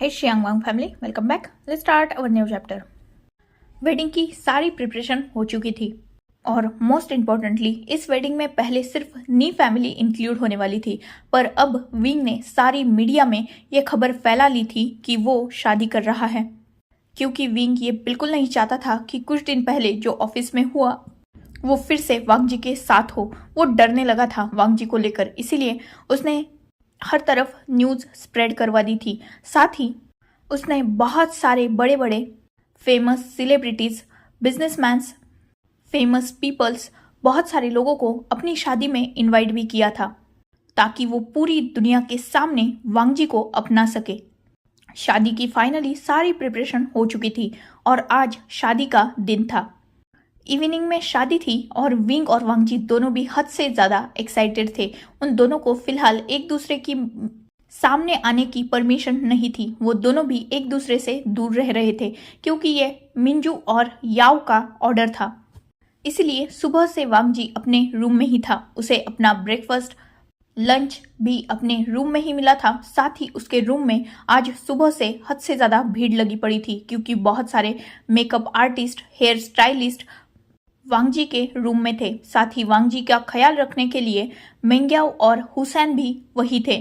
Hey Xiang Wang family, welcome back. Let's start our new chapter. Wedding की सारी preparation हो चुकी थी और मोस्ट इम्पोर्टेंटली इस वेडिंग में पहले सिर्फ नी फैमिली इंक्लूड होने वाली थी, पर अब विंग ने सारी मीडिया में ये खबर फैला ली थी कि वो शादी कर रहा है, क्योंकि विंग ये बिल्कुल नहीं चाहता था कि कुछ दिन पहले जो ऑफिस में हुआ वो फिर से वांग जी के साथ हो। वो डरने लगा था वांग जी को लेकर, इसीलिए उसने हर तरफ न्यूज़ स्प्रेड करवा दी थी। साथ ही उसने बहुत सारे बड़े बड़े famous celebrities, businessmans, famous peoples, बहुत सारे लोगों को अपनी शादी में इनवाइट भी किया था, ताकि वो पूरी दुनिया के सामने वांग जी को अपना सके। शादी की फाइनली सारी प्रिपरेशन हो चुकी थी और आज शादी का दिन था। इवनिंग में शादी थी और विंग और वांग जी दोनों भी हद से ज़्यादा एक्साइटेड थे। उन दोनों को फिलहाल एक दूसरे की सामने आने की परमिशन नहीं थी। वो दोनों भी एक दूसरे से दूर रह रहे थे, क्योंकि ये मिंजू और याओ का ऑर्डर था। इसलिए सुबह से वांग जी अपने रूम में ही था। उसे अपना ब्रेकफास्ट, लंच भी अपने रूम में ही मिला था। साथ ही उसके रूम में आज सुबह से हद से ज़्यादा भीड़ लगी पड़ी थी, क्योंकि बहुत सारे मेकअप आर्टिस्ट, हेयर स्टाइलिस्ट वांग जी के रूम में थे। साथ ही वांग जी का ख्याल रखने के लिए मेंग्याओ और हुसैन भी वही थे।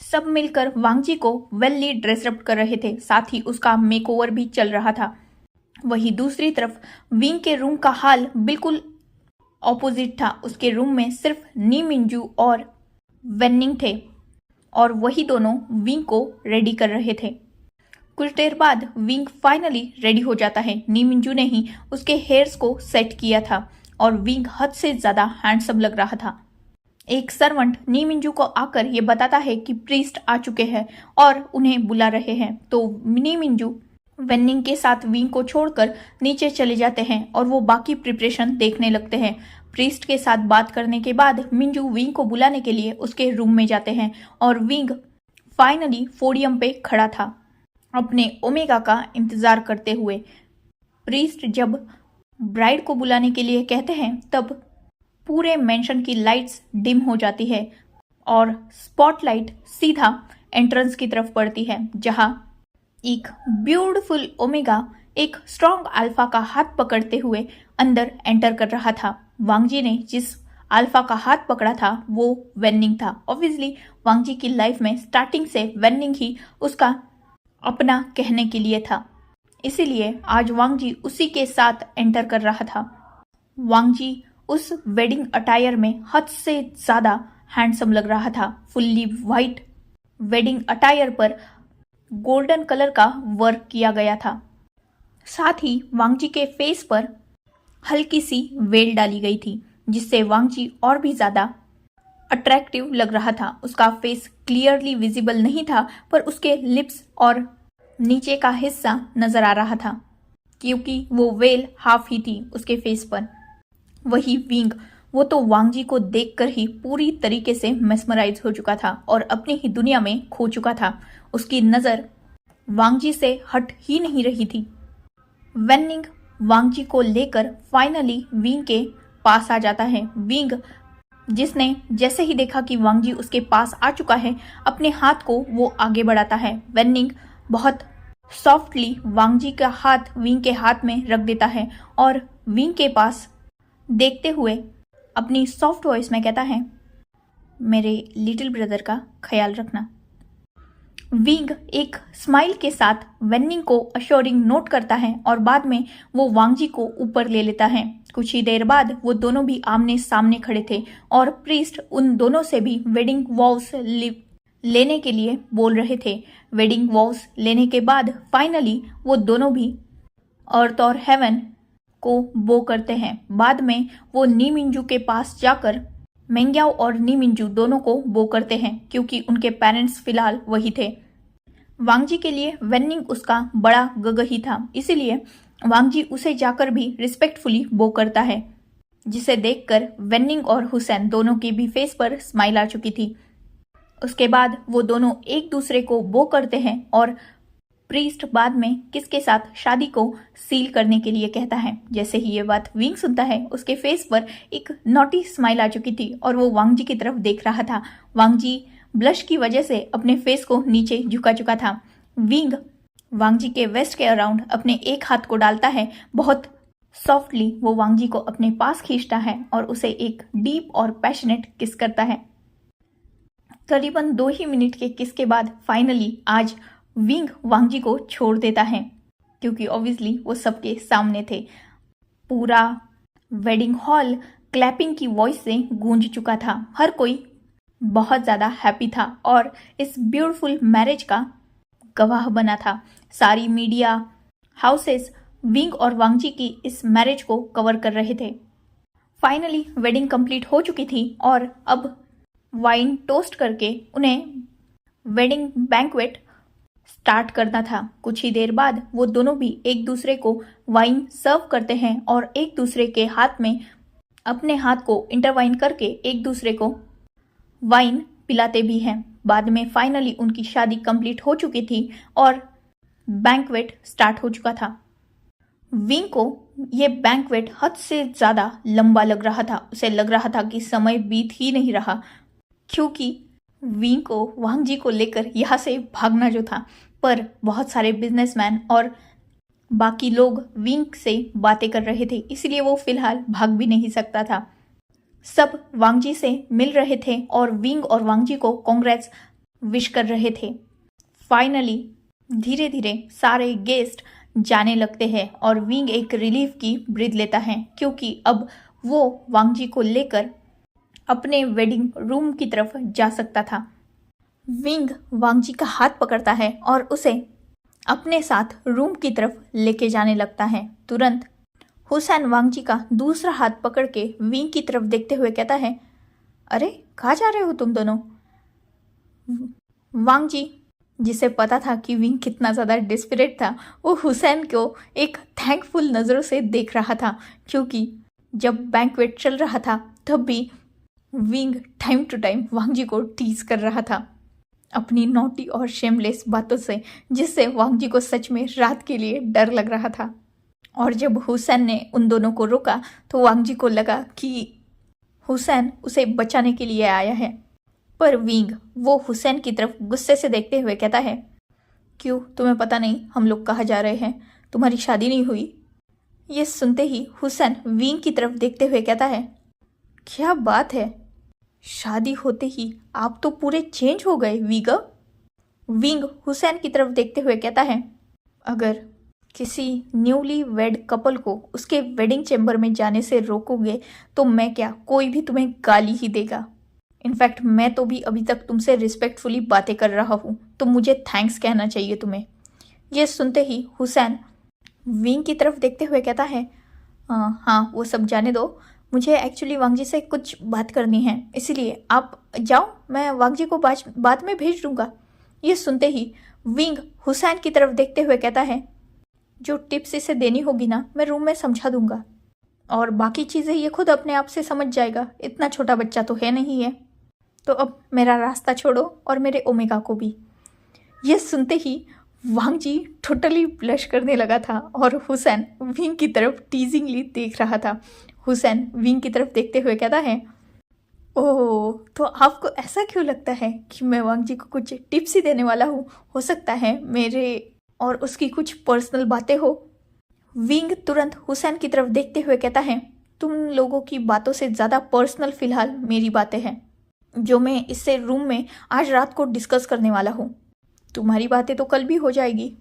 सब मिलकर वांग जी को वेल्ली ड्रेसअप कर रहे थे। साथ ही उसका मेकओवर भी चल रहा था। वही दूसरी तरफ विंग के रूम का हाल बिल्कुल ऑपोजिट था। उसके रूम में सिर्फ नी मिंजू और वेनिंग थे और वही दोनों विंग को रेडी कर रहे थे। कुछ देर बाद विंग फाइनली रेडी हो जाता है। नी मिंजू ने ही उसके हेयर्स को सेट किया था और विंग हद से ज़्यादा हैंडसम लग रहा था। एक सर्वेंट नी मिंजू को आकर ये बताता है कि प्रीस्ट आ चुके हैं और उन्हें बुला रहे हैं। तो नी मिंजू वेनिंग के साथ विंग को छोड़कर नीचे चले जाते हैं और वो बाकी प्रिपरेशन देखने लगते हैं। प्रीस्ट के साथ बात करने के बाद मिंजू विंग को बुलाने के लिए उसके रूम में जाते हैं और विंग फाइनली पोडियम पे खड़ा था, अपने ओमेगा का इंतज़ार करते हुए। प्रीस्ट जब ब्राइड को बुलाने के लिए कहते हैं तब पूरे मेंशन की लाइट्स डिम हो जाती है और स्पॉटलाइट सीधा एंट्रेंस की तरफ पड़ती है, जहां एक ब्यूटीफुल ओमेगा एक स्ट्रॉन्ग अल्फा का हाथ पकड़ते हुए अंदर एंटर कर रहा था। वांग जी ने जिस अल्फा का हाथ पकड़ा था वो वेनिंग था। ऑब्वियसली वांग जी की लाइफ में स्टार्टिंग से वेनिंग ही उसका अपना कहने के लिए था, इसीलिए आज वांग जी उसी के साथ एंटर कर रहा था। वांग जी उस वेडिंग अटायर में हद से ज़्यादा हैंडसम लग रहा था। फुल्ली वाइट वेडिंग अटायर पर गोल्डन कलर का वर्क किया गया था। साथ ही वांग जी के फेस पर हल्की सी वेल डाली गई थी, जिससे वांग जी और भी ज़्यादा अट्रैक्टिव लग रहा था। उसका फेस क्लियरली विजिबल नहीं था, पर उसके लिप्स और नीचे का हिस्सा नजर आ रहा था, क्योंकि वो वेल हाफ ही थी उसके फेस पर। वही विंग, वो तो वांग जी को देखकर ही पूरी तरीके से मेस्मराइज हो चुका था और अपनी ही दुनिया में खो चुका था। उसकी नज़र वांग जी से हट ही नहीं रही थी। वेनिंग वांग जी को लेकर फाइनली विंग के पास आ जाता है। विंग, जिसने जैसे ही देखा कि वांग जी उसके पास आ चुका है, अपने हाथ को वो आगे बढ़ाता है। वेनिंग बहुत सॉफ्टली वांग जी का हाथ विंग के हाथ में रख देता है और विंग के पास देखते हुए अपनी सॉफ्ट वॉइस में कहता है, मेरे लिटिल ब्रदर का ख्याल रखना। विंग एक स्माइल के साथ वेनिंग को अश्योरिंग नोट करता है और बाद में वो वांग जी को ऊपर ले लेता है। कुछ ही देर बाद वो दोनों भी आमने सामने खड़े थे और प्रीस्ट उन दोनों से भी वेडिंग वॉव्स लेने के लिए बोल रहे थे। वेडिंग वॉव्स लेने के बाद फाइनली वो दोनों भी अर्थ और हेवन को बो करते हैं। बाद में वो नी मिंजू के पास जाकर मेंग्याओ और नी मिंजू दोनों को बो करते हैं, क्योंकि उनके पेरेंट्स फिलहाल वही थे। वांग जी के लिए वेनिंग उसका बड़ा गग ही था, इसीलिए वांग जी उसे जाकर भी रिस्पेक्टफुली बो करता है, जिसे देखकर वेनिंग और हुसैन दोनों की भी फेस पर स्माइल आ चुकी थी। उसके बाद वो दोनों एक दूसरे को बो करते हैं और प्रीस्ट बाद में किसके साथ शादी को सील करने के लिए कहता है। जैसे ही ये बात विंग सुनता है, उसके फेस पर एक नॉटी स्माइल आ चुकी थी और वो वांग जी की तरफ देख रहा था। वांग जी ब्लश की वजह से अपने फेस को नीचे झुका चुका था। विंग वांगजी के वेस्ट के अराउंड अपने एक हाथ को डालता है। बहुत सॉफ्टली वो वांगजी को अपने पास खींचता है और उसे एक डीप और पैशनेट किस करता है। करीबन 2 ही मिनट के किस के बाद फाइनली आज विंग वांगजी को छोड़ देता है, क्योंकि ऑब्वियसली वो सबके सामने थे। पूरा वेडिंग हॉल क्लैपिंग की वॉइस से गूंज चुका था। हर कोई बहुत ज़्यादा हैप्पी था और इस ब्यूटीफुल मैरिज का गवाह बना था। सारी मीडिया हाउसेस विंग और वांगजी की इस मैरिज को कवर कर रहे थे। फाइनली वेडिंग कंप्लीट हो चुकी थी और अब वाइन टोस्ट करके उन्हें वेडिंग बैंक्वेट स्टार्ट करना था। कुछ ही देर बाद वो दोनों भी एक दूसरे को वाइन सर्व करते हैं और एक दूसरे के हाथ में अपने हाथ को इंटरवाइन करके एक दूसरे को वाइन पिलाते भी हैं। बाद में फाइनली उनकी शादी कंप्लीट हो चुकी थी और बैंक्वेट स्टार्ट हो चुका था। विंग को ये बैंक्वेट हद से ज़्यादा लंबा लग रहा था। उसे लग रहा था कि समय बीत ही नहीं रहा, क्योंकि विंग को वांगजी को लेकर यहाँ से भागना जो था, पर बहुत सारे बिजनेसमैन और बाकी लोग विंग से बातें कर रहे थे, इसलिए वो फिलहाल भाग भी नहीं सकता था। सब वांगजी से मिल रहे थे और विंग और वांगजी को कांग्रेट्स विश कर रहे थे। फाइनली धीरे धीरे सारे गेस्ट जाने लगते हैं और विंग एक रिलीफ की ब्रीथ लेता है, क्योंकि अब वो वांगजी को लेकर अपने वेडिंग रूम की तरफ जा सकता था। विंग वांगजी का हाथ पकड़ता है और उसे अपने साथ रूम की तरफ लेके जाने लगता है। तुरंत हुसैन वांगजी का दूसरा हाथ पकड़ के विंग की तरफ देखते हुए कहता है, अरे कहाँ जा रहे हो तुम दोनों? वांगजी, जिसे पता था कि विंग कितना ज़्यादा डिस्परेट था, वो हुसैन को एक थैंकफुल नज़रों से देख रहा था, क्योंकि जब बैंक्वेट चल रहा था तब भी विंग टाइम टू टाइम वांगजी को टीज कर रहा था अपनी नॉटी और शेमलेस बातों से, जिससे वांगजी को सच में रात के लिए डर लग रहा था। और जब हुसैन ने उन दोनों को रोका तो वांगजी को लगा कि हुसैन उसे बचाने के लिए आया है, पर विंग वो हुसैन की तरफ गुस्से से देखते हुए कहता है, क्यों, तुम्हें पता नहीं हम लोग कहाँ जा रहे हैं? तुम्हारी शादी नहीं हुई? ये सुनते ही हुसैन विंग की तरफ देखते हुए कहता है, क्या बात है, शादी होते ही आप तो पूरे चेंज हो गए विंग। विंग हुसैन की तरफ देखते हुए कहता है, अगर किसी न्यूली वेड कपल को उसके वेडिंग चैम्बर में जाने से रोकोगे तो मैं क्या, कोई भी तुम्हें गाली ही देगा। इनफैक्ट मैं तो भी अभी तक तुमसे रिस्पेक्टफुली बातें कर रहा हूँ, तो मुझे थैंक्स कहना चाहिए तुम्हें। ये सुनते ही हुसैन विंग की तरफ देखते हुए कहता है, हाँ वो सब जाने दो, मुझे एक्चुअली वांगजी से कुछ बात करनी है, इसीलिए आप जाओ, मैं वांगजी को बाद में भेज दूंगा। ये सुनते ही विंग हुसैन की तरफ देखते हुए कहता है, जो टिप्स इसे देनी होगी ना, मैं रूम में समझा दूंगा, और बाकी चीज़ें ये खुद अपने आप से समझ जाएगा, इतना छोटा बच्चा तो है नहीं है। तो अब मेरा रास्ता छोड़ो और मेरे ओमेगा को भी। ये सुनते ही वांगजी टोटली ब्लश करने लगा था और हुसैन विंग की तरफ टीजिंगली देख रहा था। हुसैन विंग की तरफ देखते हुए कहता है, ओह, तो आपको ऐसा क्यों लगता है कि मैं वांगजी को कुछ टिप्स ही देने वाला हूँ? हो सकता है मेरे और उसकी कुछ पर्सनल बातें हो। विंग तुरंत हुसैन की तरफ देखते हुए कहता है, तुम लोगों की बातों से ज़्यादा पर्सनल फिलहाल मेरी बातें हैं, जो मैं इससे रूम में आज रात को डिस्कस करने वाला हूँ। तुम्हारी बातें तो कल भी हो जाएगी,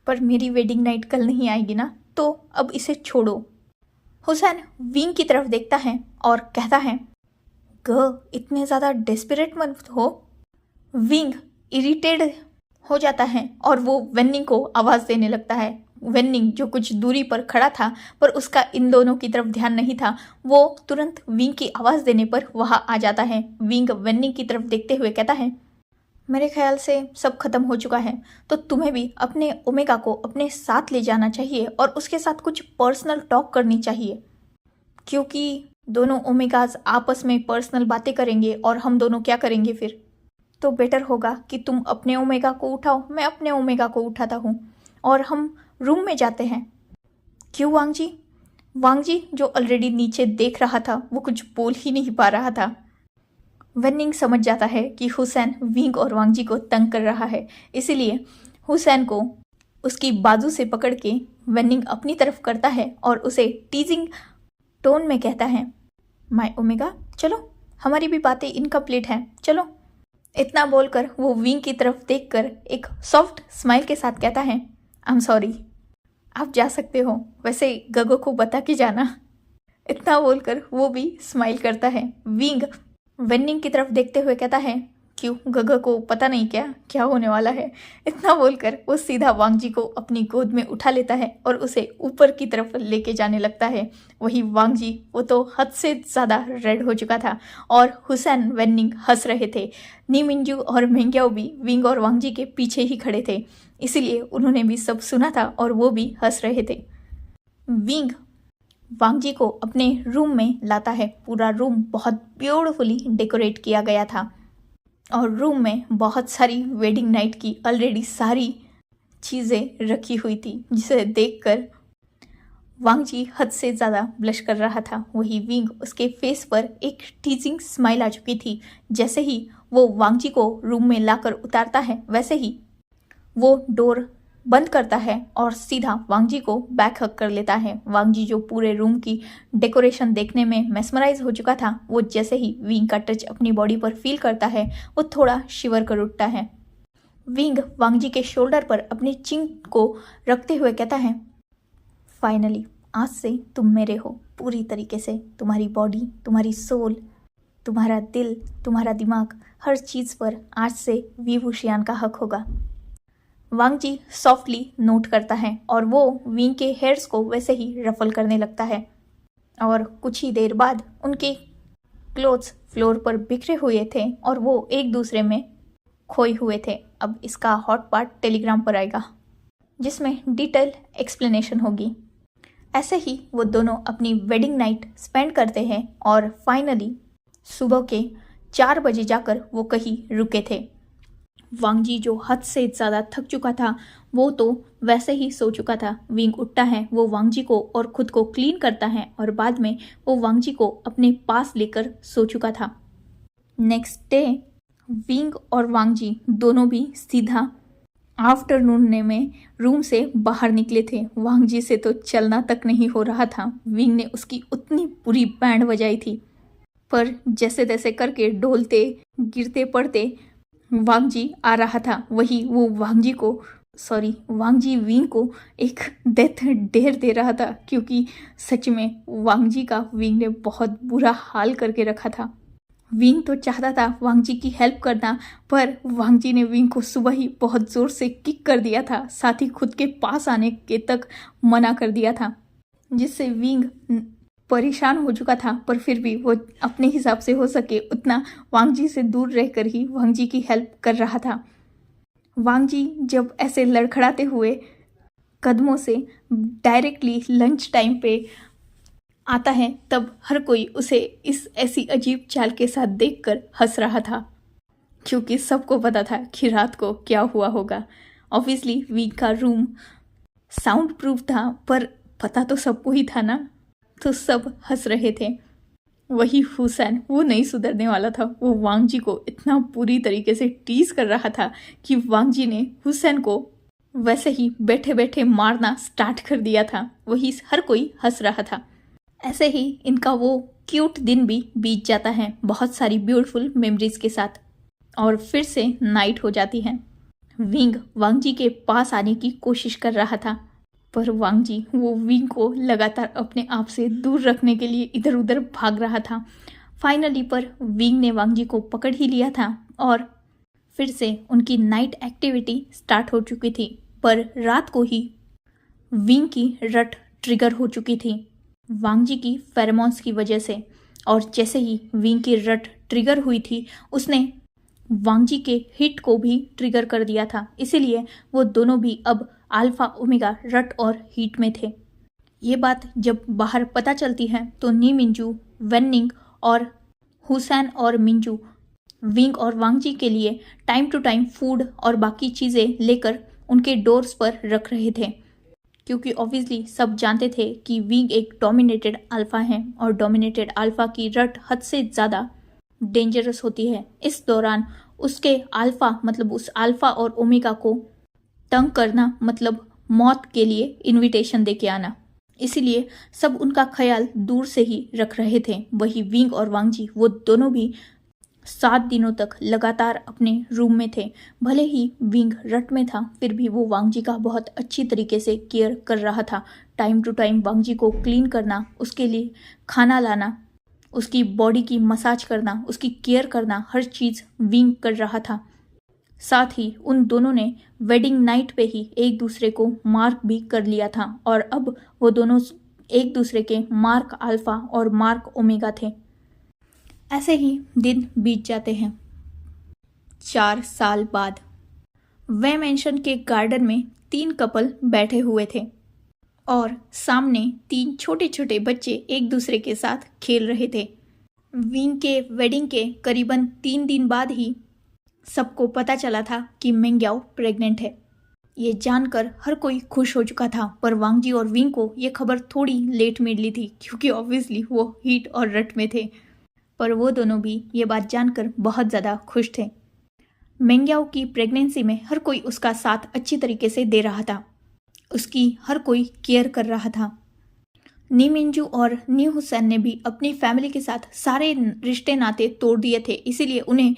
पर मेरी वेडिंग नाइट कल नहीं आएगी ना, तो अब इसे छोड़ो। हुसैन विंग की तरफ देखता है और कहता है, इतने ज़्यादा डेस्परेट मत हो। विंग इरिटेट हो जाता है और वो वेन्निंग को आवाज़ देने लगता है। वेन्निंग जो कुछ दूरी पर खड़ा था पर उसका इन दोनों की तरफ ध्यान नहीं था, वो तुरंत विंग की आवाज़ देने पर वहाँ आ जाता है। विंग वेन्निंग की तरफ देखते हुए कहता है, मेरे ख्याल से सब खत्म हो चुका है, तो तुम्हें भी अपने ओमेगा को अपने साथ ले जाना चाहिए और उसके साथ कुछ पर्सनल टॉक करनी चाहिए, क्योंकि दोनों ओमेगाज आपस में पर्सनल बातें करेंगे और हम दोनों क्या करेंगे फिर। तो बेटर होगा कि तुम अपने ओमेगा को उठाओ, मैं अपने ओमेगा को उठाता हूँ और हम रूम में जाते हैं। क्यों वांगजी? वांगजी जो ऑलरेडी नीचे देख रहा था वो कुछ बोल ही नहीं पा रहा था। वेन्निंग समझ जाता है कि हुसैन विंग और वांगजी को तंग कर रहा है, इसीलिए हुसैन को उसकी बाजू से पकड़ के वेनिंग अपनी तरफ करता है और उसे टीजिंग टोन में कहता है, माय ओमेगा चलो, हमारी भी बातें इनकम्प्लीट हैं, चलो। इतना बोलकर वो विंग की तरफ देखकर एक सॉफ्ट स्माइल के साथ कहता है, आई एम सॉरी, आप जा सकते हो, वैसे गगो को बता के जाना। इतना बोलकर वो भी स्माइल करता है। विंग वेनिंग की तरफ देखते हुए कहता है, क्यों, गगो को पता नहीं क्या क्या होने वाला है। इतना बोलकर वो सीधा वांगजी को अपनी गोद में उठा लेता है और उसे ऊपर की तरफ लेके जाने लगता है। वही वांगजी, वो तो हद से ज़्यादा रेड हो चुका था और हुसैन वेनिंग हंस रहे थे। नी मिंजू और मेंग्याओ भी विंग और वांगजी के पीछे ही खड़े थे, इसीलिए उन्होंने भी सब सुना था और वो भी हंस रहे थे। विंग वांगजी को अपने रूम में लाता है। पूरा रूम बहुत ब्यूटीफुली डेकोरेट किया गया था और रूम में बहुत सारी वेडिंग नाइट की ऑलरेडी सारी चीज़ें रखी हुई थी, जिसे देखकर वांगजी हद से ज़्यादा ब्लश कर रहा था। वही विंग, उसके फेस पर एक टीजिंग स्माइल आ चुकी थी। जैसे ही वो वांगजी को रूम में लाकर उतारता है, वैसे ही वो डोर बंद करता है और सीधा वांगजी को बैक हक कर लेता है। वांगजी, जो पूरे रूम की डेकोरेशन देखने में मेस्मराइज हो चुका था, वो जैसे ही विंग का टच अपनी बॉडी पर फील करता है, वो थोड़ा शिवर कर उठता है। विंग वांगजी के शोल्डर पर अपनी चिन को रखते हुए कहता है, फाइनली आज से तुम मेरे हो पूरी तरीके से। तुम्हारी बॉडी, तुम्हारी सोल, तुम्हारा दिल, तुम्हारा दिमाग, हर चीज़ पर आज से वी वुशियान का हक होगा। वांगजी सॉफ्टली नोट करता है और वो विंग के हेयर्स को वैसे ही रफल करने लगता है और कुछ ही देर बाद उनके क्लोथ्स फ्लोर पर बिखरे हुए थे और वो एक दूसरे में खोए हुए थे। अब इसका हॉट पार्ट टेलीग्राम पर आएगा, जिसमें डिटेल एक्सप्लेनेशन होगी। ऐसे ही वो दोनों अपनी वेडिंग नाइट स्पेंड करते हैं और फाइनली सुबह के 4 बजे जाकर वो कहीं रुके थे। वांगजी, जो हद से ज़्यादा थक चुका था, वो तो वैसे ही सो चुका था। विंग उठता है, वो वांगजी को और खुद को क्लीन करता है और बाद में वो वांगजी को अपने पास लेकर सो चुका था। नेक्स्ट डे विंग और वांगजी दोनों भी सीधा आफ्टरनून में रूम से बाहर निकले थे। वांगजी से तो चलना तक नहीं हो रहा था। विंग ने उसकी उतनी पूरी बैंड बजाई थी, पर जैसे तैसे करके डोलते गिरते पड़ते वांगजी आ रहा था। वही वो वांगजी विंग को एक डेथ डेयर दे रहा था, क्योंकि सच में वांगजी का विंग ने बहुत बुरा हाल करके रखा था। विंग तो चाहता था वांगजी की हेल्प करना, पर वांगजी ने विंग को सुबह ही बहुत ज़ोर से किक कर दिया था, साथ ही खुद के पास आने के तक मना कर दिया था, जिससे विंग परेशान हो चुका था। पर फिर भी वो अपने हिसाब से हो सके उतना वांगजी से दूर रहकर ही वांगजी की हेल्प कर रहा था। वांगजी जब ऐसे लड़खड़ाते हुए कदमों से डायरेक्टली लंच टाइम पे आता है, तब हर कोई उसे इस ऐसी अजीब चाल के साथ देखकर हंस रहा था, क्योंकि सबको पता था कि रात को क्या हुआ होगा। ऑब्वियसली विंग का रूम साउंड प्रूफ था, पर पता तो सबको ही था ना, तो सब हंस रहे थे। वही हुसैन, वो नहीं सुधरने वाला था। वो वांगजी को इतना बुरी तरीके से टीज कर रहा था कि वांगजी ने हुसैन को वैसे ही बैठे बैठे मारना स्टार्ट कर दिया था। वही हर कोई हंस रहा था। ऐसे ही इनका वो क्यूट दिन भी बीत जाता है, बहुत सारी ब्यूटीफुल मेमोरीज के साथ, और फिर से नाइट हो जाती है। विंग वांगजी के पास आने की कोशिश कर रहा था, पर वांगजी वो विंग को लगातार अपने आप से दूर रखने के लिए इधर उधर भाग रहा था। फाइनली पर विंग ने वांगजी को पकड़ ही लिया था और फिर से उनकी नाइट एक्टिविटी स्टार्ट हो चुकी थी। पर रात को ही विंग की रट ट्रिगर हो चुकी थी वांगजी की फेरोमोन्स की वजह से, और जैसे ही विंग की रट ट्रिगर हुई थी, उसने वांगजी के हिट को भी ट्रिगर कर दिया था। इसीलिए वो दोनों भी अब अल्फा ओमेगा रट और हीट में थे। ये बात जब बाहर पता चलती है तो नी मिंजू, वेनिंग और हुसैन और मिंजू विंग और वांगजी के लिए टाइम टू टाइम फूड और बाकी चीज़ें लेकर उनके डोर्स पर रख रहे थे, क्योंकि ऑब्वियसली सब जानते थे कि विंग एक डोमिनेटेड अल्फा है और डोमिनेटेड अल्फा की रट हद से ज़्यादा डेंजरस होती है। इस दौरान उसके अल्फा, मतलब उस अल्फा और ओमेगा को तंग करना मतलब मौत के लिए इनविटेशन दे के आना। इसीलिए सब उनका ख्याल दूर से ही रख रहे थे। वही विंग और वांगजी वो दोनों भी 7 दिनों तक लगातार अपने रूम में थे। भले ही विंग रट में था, फिर भी वो वांगजी का बहुत अच्छी तरीके से केयर कर रहा था। टाइम टू टाइम वांगजी को क्लीन करना, उसके लिए खाना लाना, उसकी बॉडी की मसाज करना, उसकी केयर करना, हर चीज़ विंग कर रहा था। साथ ही उन दोनों ने वेडिंग नाइट पे ही एक दूसरे को मार्क भी कर लिया था और अब वो दोनों एक दूसरे के मार्क अल्फा और मार्क ओमेगा थे। ऐसे ही दिन बीत जाते हैं। 4 साल बाद वे मेंशन के गार्डन में 3 कपल बैठे हुए थे और सामने 3 छोटे छोटे बच्चे एक दूसरे के साथ खेल रहे थे। विंग के वेडिंग के करीबन 3 दिन बाद ही सबको पता चला था कि मेंग्याओ प्रेग्नेंट है। ये जानकर हर कोई खुश हो चुका था, पर वांगजी और विंग को ये खबर थोड़ी लेट मिली थी क्योंकि ऑब्वियसली वो हीट और रट में थे। पर वो दोनों भी ये बात जानकर बहुत ज़्यादा खुश थे। मेंग्याओ की प्रेगनेंसी में हर कोई उसका साथ अच्छी तरीके से दे रहा था, उसकी हर कोई केयर कर रहा था। नी मिंजू और नी हुसैन ने भी अपनी फैमिली के साथ सारे रिश्ते नाते तोड़ दिए थे, इसीलिए उन्हें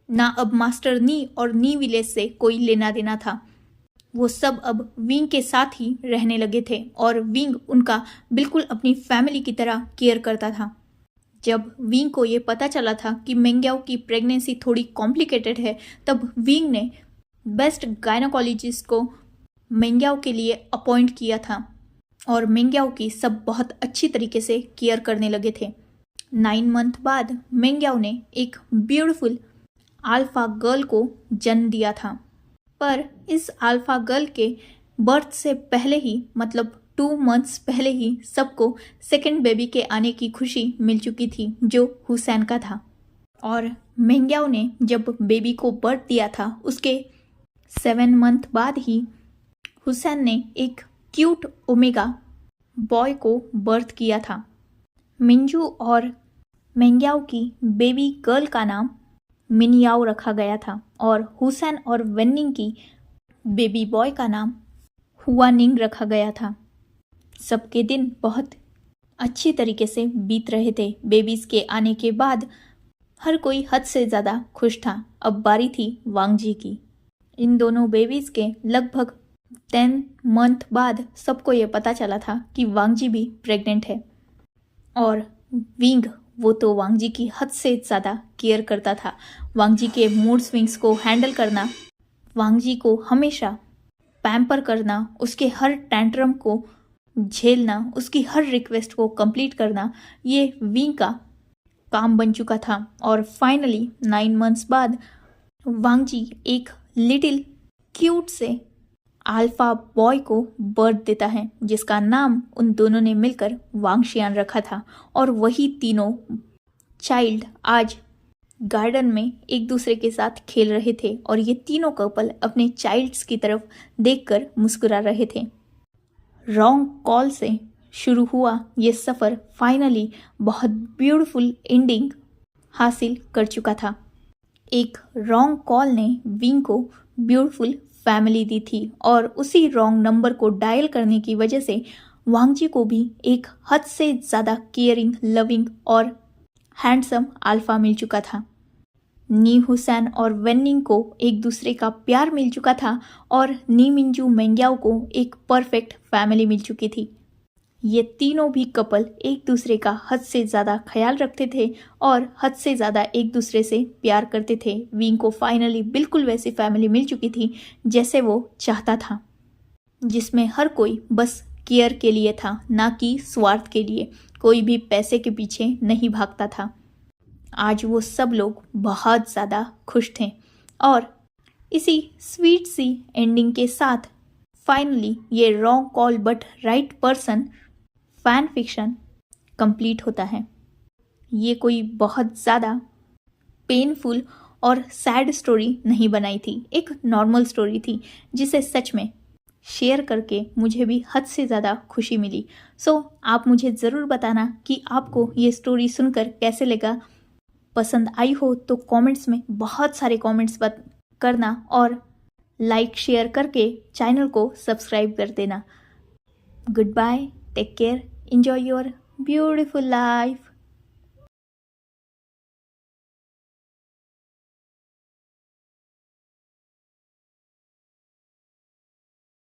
ना अब मास्टर नी और नी विलेज से कोई लेना देना था। वो सब अब विंग के साथ ही रहने लगे थे और विंग उनका बिल्कुल अपनी फैमिली की तरह केयर करता था। जब विंग को ये पता चला था कि मेंग्याओ की प्रेगनेंसी थोड़ी कॉम्प्लिकेटेड है, तब विंग ने बेस्ट गायनोकोलॉजिस्ट को मेंग्याओ के लिए अपॉइंट किया था और मेंग्याओ की सब बहुत अच्छी तरीके से केयर करने लगे थे। 9 मंथ बाद मेंग्याओ ने एक ब्यूटीफुल अल्फा गर्ल को जन्म दिया था, पर इस अल्फा गर्ल के बर्थ से पहले ही मतलब 2 मंथ्स पहले ही सबको सेकंड बेबी के आने की खुशी मिल चुकी थी, जो हुसैन का था। और मेंग्याओ ने जब बेबी को बर्थ दिया था, उसके 7 मंथ बाद ही हुसैन ने एक क्यूट ओमेगा बॉय को बर्थ किया था। मिंजू और मेंग्याओ की बेबी गर्ल का नाम मिनयाओ रखा गया था और हुसैन और वेनिंग की बेबी बॉय का नाम हुआनिंग रखा गया था। सबके दिन बहुत अच्छी तरीके से बीत रहे थे। बेबीज के आने के बाद हर कोई हद से ज़्यादा खुश था। अब बारी थी वांगजी की। इन दोनों बेबीज के लगभग 10 मंथ बाद सबको ये पता चला था कि वांगजी भी प्रेग्नेंट है और विंग वो तो वांगजी की हद से ज़्यादा केयर करता था। वांगजी के मूड स्विंग्स को हैंडल करना, वांगजी को हमेशा पैम्पर करना, उसके हर टैंट्रम को झेलना, उसकी हर रिक्वेस्ट को कंप्लीट करना, ये विंग का काम बन चुका था। और फाइनली 9 मंथ्स बाद वांगजी एक लिटिल क्यूट से अल्फा बॉय को बर्थ देता है, जिसका नाम उन दोनों ने मिलकर वांगशियान रखा था। और वही तीनों चाइल्ड आज गार्डन में एक दूसरे के साथ खेल रहे थे और ये तीनों कपल अपने चाइल्ड्स की तरफ देखकर मुस्कुरा रहे थे। रॉन्ग कॉल से शुरू हुआ ये सफ़र फाइनली बहुत ब्यूटीफुल एंडिंग हासिल कर चुका था। एक रॉन्ग कॉल ने विंग को ब्यूटीफुल फैमिली दी थी और उसी रॉन्ग नंबर को डायल करने की वजह से वांगजी को भी एक हद से ज़्यादा केयरिंग, लविंग और हैंडसम अल्फा मिल चुका था। नी हुसैन और वेनिंग को एक दूसरे का प्यार मिल चुका था और नी मिंजू मेंग्याओ को एक परफेक्ट फैमिली मिल चुकी थी। ये तीनों भी कपल एक दूसरे का हद से ज़्यादा ख्याल रखते थे और हद से ज़्यादा एक दूसरे से प्यार करते थे। विंग को फाइनली बिल्कुल वैसी फैमिली मिल चुकी थी जैसे वो चाहता था, जिसमें हर कोई बस केयर के लिए था, ना कि स्वार्थ के लिए। कोई भी पैसे के पीछे नहीं भागता था। आज वो सब लोग बहुत ज़्यादा खुश थे और इसी स्वीट सी एंडिंग के साथ फाइनली ये wrong call but right person fan fiction complete होता है। ये कोई बहुत ज़्यादा पेनफुल और सैड स्टोरी नहीं बनाई थी, एक नॉर्मल स्टोरी थी जिसे सच में शेयर करके मुझे भी हद से ज़्यादा खुशी मिली। सो आप मुझे ज़रूर बताना कि आपको ये स्टोरी सुनकर कैसे लगा। पसंद आई हो तो कमेंट्स में बहुत सारे कमेंट्स करना और लाइक शेयर करके चैनल को सब्सक्राइब कर देना। Good bye, take care, enjoy your beautiful life.